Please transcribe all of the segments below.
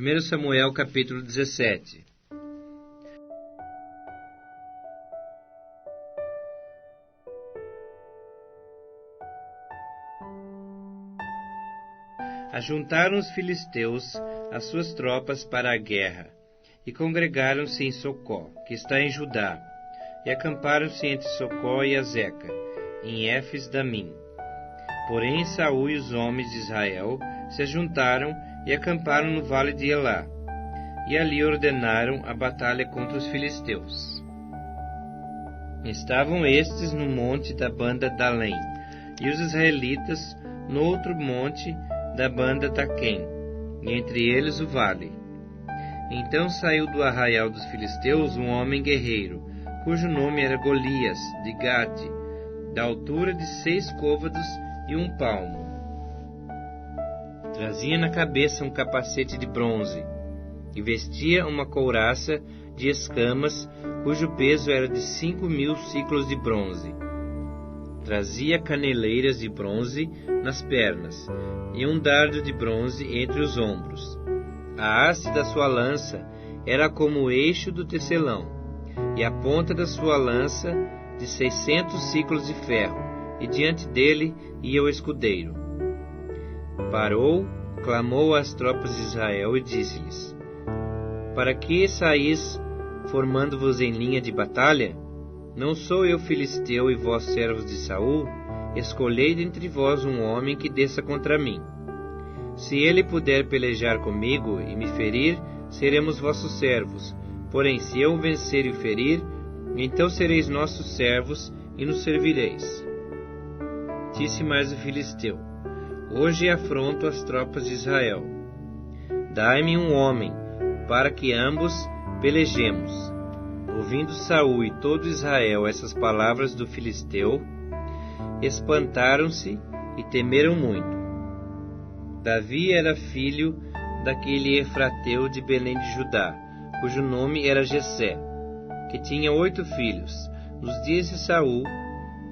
1 Samuel capítulo 17. Ajuntaram os filisteus as suas tropas para a guerra, e congregaram-se em Socó, que está em Judá, e acamparam-se entre Socó e Azeca, em Éfes-Damim. Porém Saul e os homens de Israel se ajuntaram e acamparam no vale de Elá, e ali ordenaram a batalha contra os filisteus. Estavam estes no monte da banda Dalém, e os israelitas no outro monte da banda Taquém, e entre eles o vale. Então saiu do arraial dos filisteus um homem guerreiro, cujo nome era Golias, de Gate, da altura de 6 côvados e 1 palmo. Trazia na cabeça um capacete de bronze, e vestia uma couraça de escamas, cujo peso era de 5.000 siclos de bronze. Trazia caneleiras de bronze nas pernas, e um dardo de bronze entre os ombros. A haste da sua lança era como o eixo do tecelão, e a ponta da sua lança de 600 siclos de ferro, e diante dele ia o escudeiro. Parou, clamou às tropas de Israel e disse-lhes: Para que saís formando-vos em linha de batalha? Não sou eu filisteu e vós servos de Saul? Escolhei dentre vós um homem que desça contra mim. Se ele puder pelejar comigo e me ferir, seremos vossos servos. Porém, se eu o vencer e o ferir, então sereis nossos servos e nos servireis. Disse mais o filisteu: Hoje afronto as tropas de Israel. Dai-me um homem, para que ambos pelejemos. Ouvindo Saul e todo Israel essas palavras do filisteu, espantaram-se e temeram muito. Davi era filho daquele efrateu de Belém de Judá, cujo nome era Jessé, que tinha 8 filhos. Nos dias de Saul,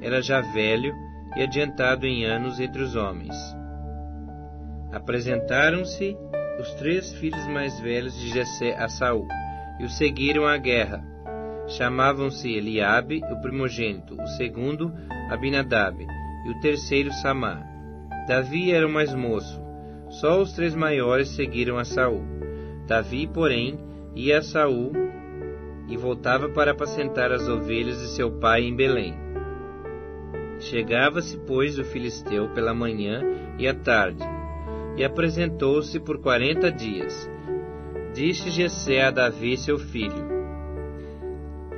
era já velho e adiantado em anos entre os homens. Apresentaram-se os 3 filhos mais velhos de Jessé a Saul, e o seguiram à guerra. Chamavam-se Eliabe, o primogênito, o segundo Abinadab, e o terceiro Samá. Davi era o mais moço. Só os 3 maiores seguiram a Saul. Davi, porém, ia a Saul e voltava para apacentar as ovelhas de seu pai em Belém. Chegava-se, pois, o filisteu pela manhã e à tarde, e apresentou-se por 40 dias. Disse Jessé a Davi, seu filho: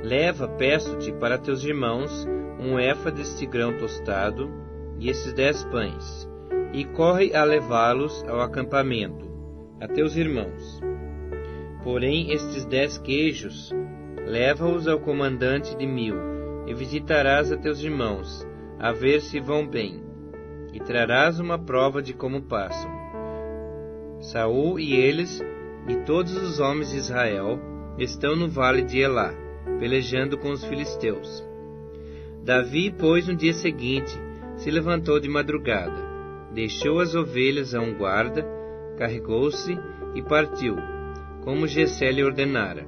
Leva, peço-te, para teus irmãos um éfa deste grão tostado e esses 10 pães, e corre a levá-los ao acampamento, a teus irmãos. Porém, estes 10 queijos, leva-os ao comandante de 1000, e visitarás a teus irmãos, a ver se vão bem, e trarás uma prova de como passam. Saul e eles, e todos os homens de Israel, estão no vale de Elá, pelejando com os filisteus. Davi, pois, no dia seguinte, se levantou de madrugada, deixou as ovelhas a um guarda, carregou-se e partiu, como Jessé lhe ordenara.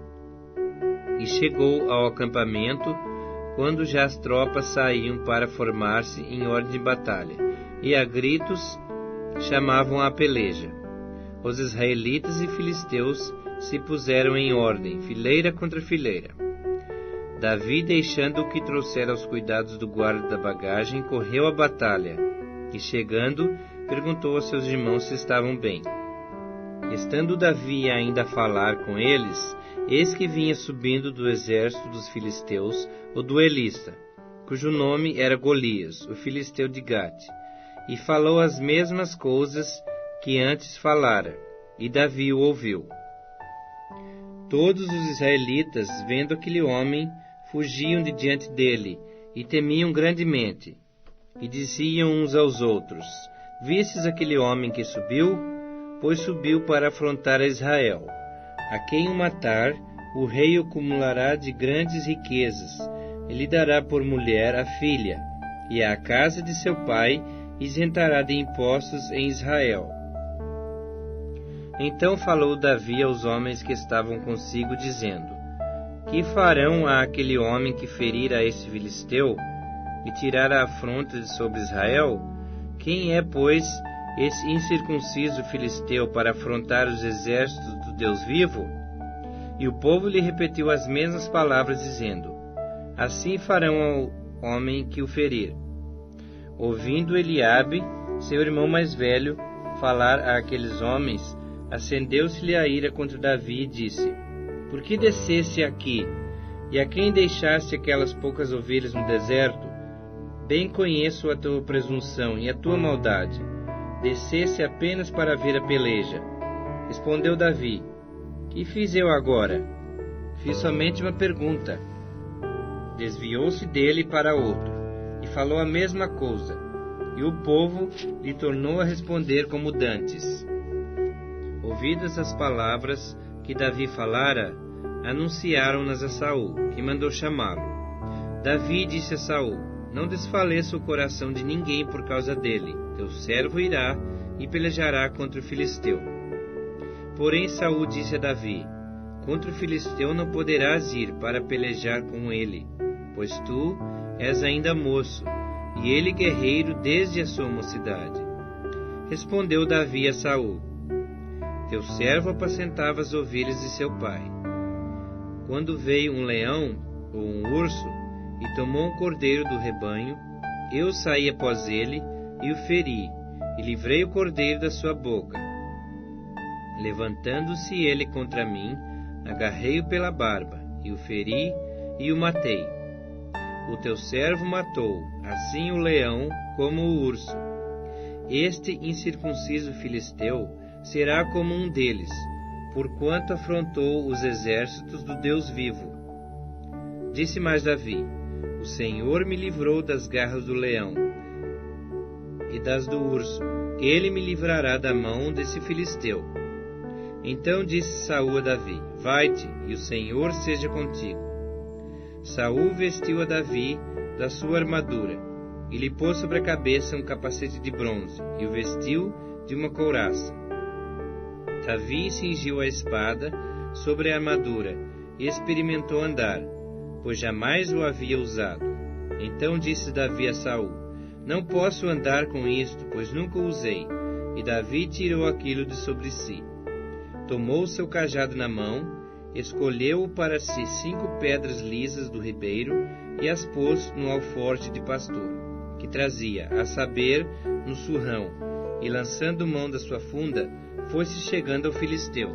E chegou ao acampamento, quando já as tropas saíam para formar-se em ordem de batalha, e a gritos chamavam a peleja. Os israelitas e filisteus se puseram em ordem, fileira contra fileira. Davi, deixando o que trouxera aos cuidados do guarda da bagagem, correu à batalha, e chegando, perguntou a seus irmãos se estavam bem. Estando Davi ainda a falar com eles, eis que vinha subindo do exército dos filisteus o duelista, cujo nome era Golias, o filisteu de Gate, e falou as mesmas coisas que antes falara, e Davi o ouviu. Todos os israelitas, vendo aquele homem, fugiam de diante dele, e temiam grandemente, e diziam uns aos outros: Vistes aquele homem que subiu? Pois subiu para afrontar a Israel. A quem o matar, o rei o acumulará de grandes riquezas, e lhe dará por mulher a filha, e a casa de seu pai isentará de impostos em Israel. Então falou Davi aos homens que estavam consigo, dizendo: Que farão a aquele homem que ferir a esse filisteu e tirar a afronta de sobre Israel? Quem é, pois, esse incircunciso filisteu para afrontar os exércitos do Deus vivo? E o povo lhe repetiu as mesmas palavras, dizendo: Assim farão ao homem que o ferir. Ouvindo Eliabe, seu irmão mais velho, falar àqueles homens, acendeu-se-lhe a ira contra Davi e disse: Por que descesse aqui, e a quem deixaste aquelas poucas ovelhas no deserto? Bem conheço a tua presunção e a tua maldade. Descesse apenas para ver a peleja. Respondeu Davi: Que fiz eu agora? Fiz somente uma pergunta. Desviou-se dele para outro, e falou a mesma coisa, e o povo lhe tornou a responder como dantes. Ouvidas as palavras que Davi falara, anunciaram-nas a Saul, que mandou chamá-lo. Davi disse a Saul: Não desfaleça o coração de ninguém por causa dele. Teu servo irá e pelejará contra o filisteu. Porém Saul disse a Davi: Contra o filisteu não poderás ir para pelejar com ele, pois tu és ainda moço, e ele guerreiro desde a sua mocidade. Respondeu Davi a Saul: Teu servo apacentava as ovelhas de seu pai. Quando veio um leão ou um urso e tomou um cordeiro do rebanho, eu saí após ele e o feri, e livrei o cordeiro da sua boca. Levantando-se ele contra mim, agarrei-o pela barba, e o feri e o matei. O teu servo matou, assim o leão como o urso. Este incircunciso filisteu será como um deles, porquanto afrontou os exércitos do Deus vivo. Disse mais Davi: O Senhor me livrou das garras do leão e das do urso. Ele me livrará da mão desse filisteu. Então disse Saul a Davi: Vai-te, e o Senhor seja contigo. Saul vestiu a Davi da sua armadura, e lhe pôs sobre a cabeça um capacete de bronze, e o vestiu de uma couraça. Davi cingiu a espada sobre a armadura, e experimentou andar, pois jamais o havia usado. Então disse Davi a Saul: Não posso andar com isto, pois nunca o usei. E Davi tirou aquilo de sobre si. Tomou seu cajado na mão, escolheu para si 5 pedras lisas do ribeiro e as pôs no alforje de pastor, que trazia, a saber, no surrão, e lançando mão da sua funda, foi-se chegando ao filisteu.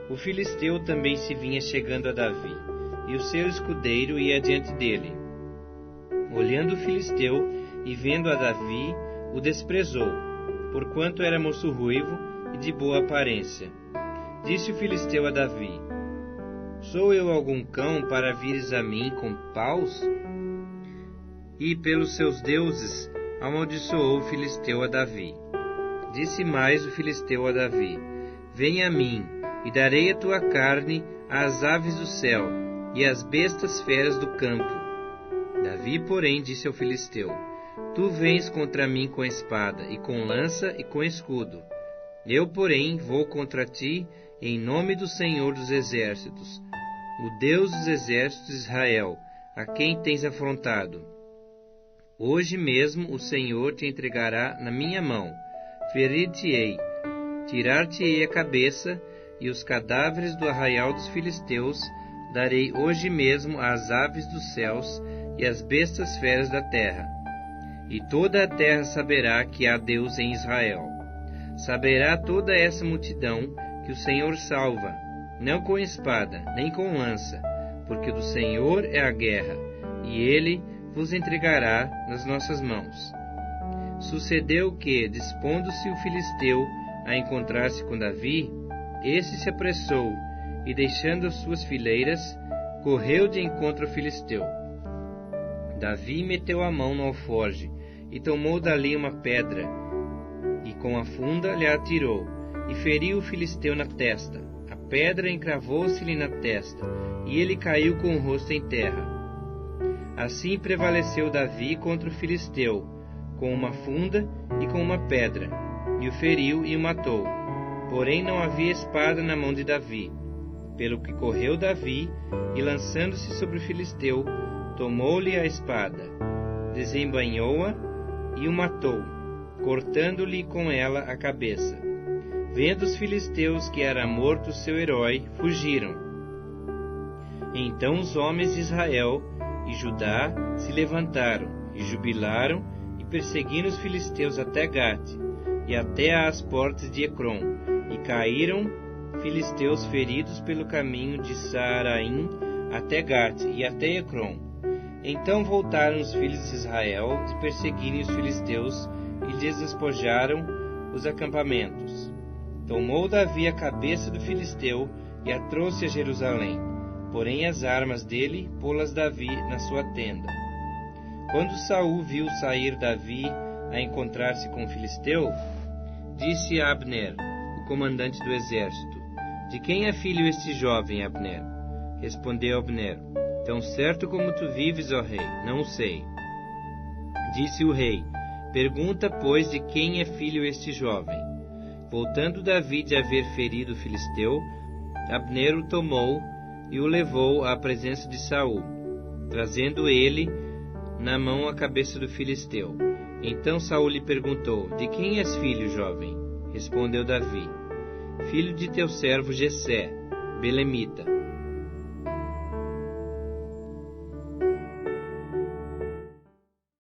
O filisteu também se vinha chegando a Davi, e o seu escudeiro ia adiante dele. Olhando o filisteu e vendo a Davi, o desprezou, porquanto era moço ruivo e de boa aparência. Disse o filisteu a Davi: Sou eu algum cão para vires a mim com paus? E pelos seus deuses amaldiçoou o filisteu a Davi. Disse mais o filisteu a Davi: Venha a mim, e darei a tua carne às aves do céu e às bestas feras do campo. Davi, porém, disse ao filisteu: Tu vens contra mim com espada, e com lança, e com escudo. Eu, porém, vou contra ti em nome do Senhor dos Exércitos, o Deus dos Exércitos de Israel, a quem tens afrontado. Hoje mesmo o Senhor te entregará na minha mão. Ferir-te-ei, tirar-te-ei a cabeça, e os cadáveres do arraial dos filisteus darei hoje mesmo às aves dos céus e às bestas feras da terra. E toda a terra saberá que há Deus em Israel. Saberá toda essa multidão que o Senhor salva, não com espada, nem com lança, porque do Senhor é a guerra, e Ele vos entregará nas nossas mãos. Sucedeu que, dispondo-se o filisteu a encontrar-se com Davi, este se apressou, e deixando as suas fileiras, correu de encontro ao filisteu. Davi meteu a mão no alforje, e tomou dali uma pedra, e com a funda lhe atirou, e feriu o filisteu na testa. A pedra encravou-se-lhe na testa, e ele caiu com o rosto em terra. Assim prevaleceu Davi contra o filisteu, com uma funda e com uma pedra. e o feriu e o matou. Porém não havia espada na mão de Davi. Pelo que correu Davi, e lançando-se sobre o filisteu, tomou-lhe a espada, desembainhou-a e o matou, cortando-lhe com ela a cabeça. Vendo os filisteus que era morto seu herói, fugiram. Então os homens de Israel e Judá se levantaram, e jubilaram, e perseguiram os filisteus até Gate, e até às portas de Ecrom, e caíram filisteus feridos pelo caminho de Saaraim até Gate, e até Ecrom. Então voltaram os filhos de Israel de perseguirem os filisteus, e lhes despojaram os acampamentos. Tomou Davi a cabeça do filisteu, e a trouxe a Jerusalém. Porém as armas dele pô-las Davi na sua tenda. Quando Saul viu sair Davi a encontrar-se com o filisteu, disse a Abner, o comandante do exército: De quem é filho este jovem, Abner? Respondeu Abner: Tão certo como tu vives, ó rei, não o sei. Disse o rei: Pergunta, pois, de quem é filho este jovem. Voltando Davi de haver ferido o filisteu, Abner o tomou e o levou à presença de Saul, trazendo ele na mão a cabeça do filisteu. Então Saul lhe perguntou: De quem és filho, jovem? Respondeu Davi: Filho de teu servo Jessé, belemita.